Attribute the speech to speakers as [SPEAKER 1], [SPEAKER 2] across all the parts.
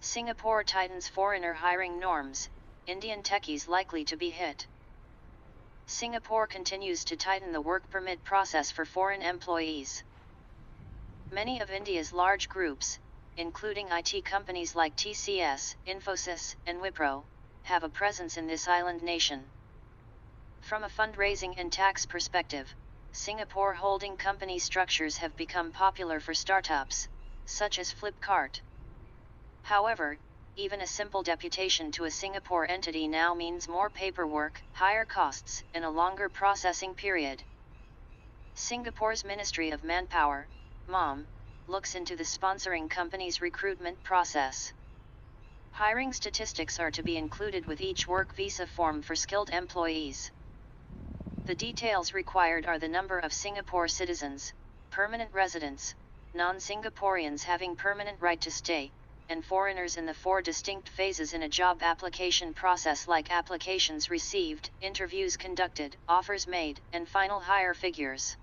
[SPEAKER 1] Singapore tightens foreigner hiring norms, Indian techies likely to be hit. Singapore continues to tighten the work permit process for foreign employees. Many of India's large groups, including IT companies like TCS, Infosys, and Wipro, have a presence in this island nation. From a fundraising and tax perspective, Singapore holding company structures have become popular for startups, such as Flipkart. However, even a simple deputation to a Singapore entity now means more paperwork, higher costs, and a longer processing period. Singapore's Ministry of Manpower, MOM, looks into the sponsoring company's recruitment process. Hiring statistics are to be included with each work visa form for skilled employees. The details required are the number of Singapore citizens, permanent residents, non-Singaporeans having permanent right to stay, and foreigners in the 4 distinct phases in a job application process like applications received, interviews conducted, offers made, and final hire figures.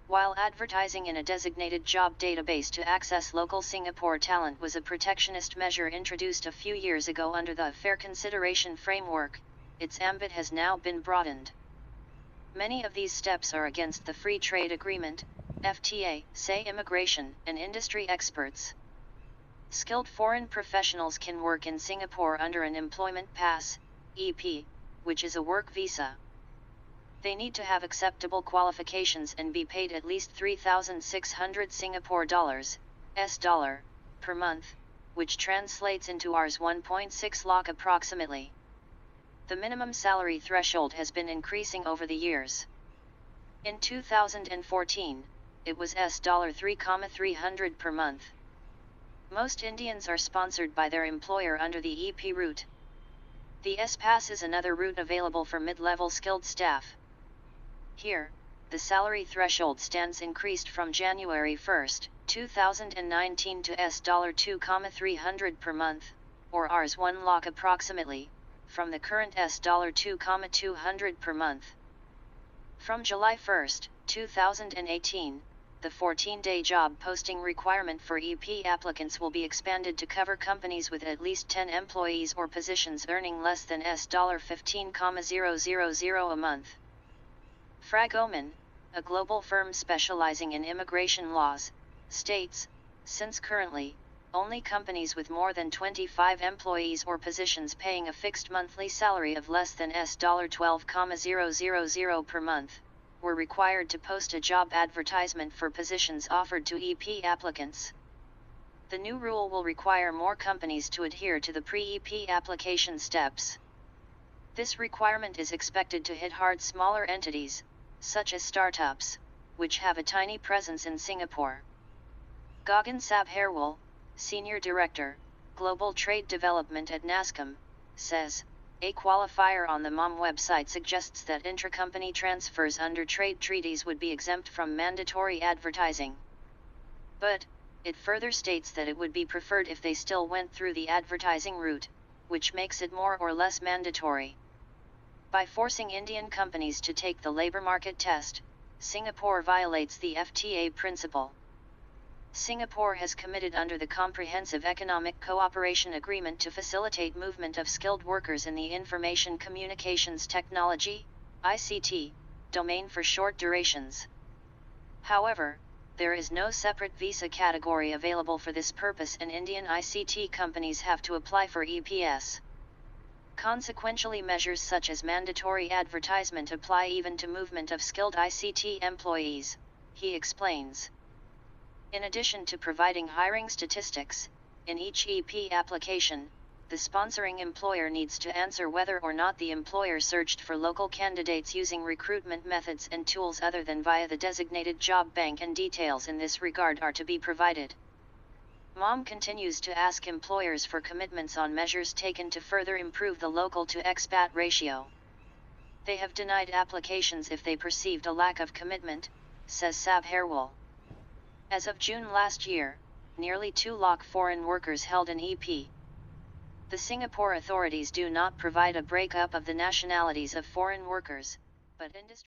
[SPEAKER 1] While advertising in a designated job database to access local Singapore talent was a protectionist measure introduced a few years ago under the Fair Consideration framework, its ambit has now been broadened. Many of these steps are against the Free Trade Agreement, FTA, say immigration and industry experts. Skilled foreign professionals can work in Singapore under an Employment Pass, EP, which is a work visa. They need to have acceptable qualifications and be paid at least 3,600 Singapore dollars, $, per month, which translates into Rs 1.6 lakh approximately. The minimum salary threshold has been increasing over the years. In 2014, it was $3,300 per month. Most Indians are sponsored by their employer under the EP route. The S-Pass is another route available for mid-level skilled staff. Here, the salary threshold stands increased from January 1, 2019 to $2,300 per month, or Rs 1 lakh approximately, from the current $2,200 per month. From July 1, 2018, the 14-day job posting requirement for EP applicants will be expanded to cover companies with at least 10 employees or positions earning less than $15,000 a month. Fragomen, a global firm specializing in immigration laws, states, since currently, only companies with more than 25 employees or positions paying a fixed monthly salary of less than $12,000 per month, were required to post a job advertisement for positions offered to EP applicants. The new rule will require more companies to adhere to the pre-EP application steps. This requirement is expected to hit hard smaller entities, such as startups, which have a tiny presence in Singapore. Gagan Sabharwal, Senior Director, Global Trade Development at NASCOM, says, a qualifier on the MOM website suggests that intracompany transfers under trade treaties would be exempt from mandatory advertising. But, it further states that it would be preferred if they still went through the advertising route, which makes it more or less mandatory. By forcing Indian companies to take the labor market test, Singapore violates the FTA principle. Singapore has committed under the Comprehensive Economic Cooperation Agreement to facilitate movement of skilled workers in the Information Communications Technology, ICT, domain for short durations. However, there is no separate visa category available for this purpose and Indian ICT companies have to apply for EPS. Consequentially, measures such as mandatory advertisement apply even to movement of skilled ICT employees, he explains. In addition to providing hiring statistics, in each EP application, the sponsoring employer needs to answer whether or not the employer searched for local candidates using recruitment methods and tools other than via the designated job bank, and details in this regard are to be provided. MOM continues to ask employers for commitments on measures taken to further improve the local to expat ratio. They have denied applications if they perceived a lack of commitment, says Sabharwal. As of June last year, nearly 2 lakh foreign workers held an EP. The Singapore authorities do not provide a breakup of the nationalities of foreign workers, but industry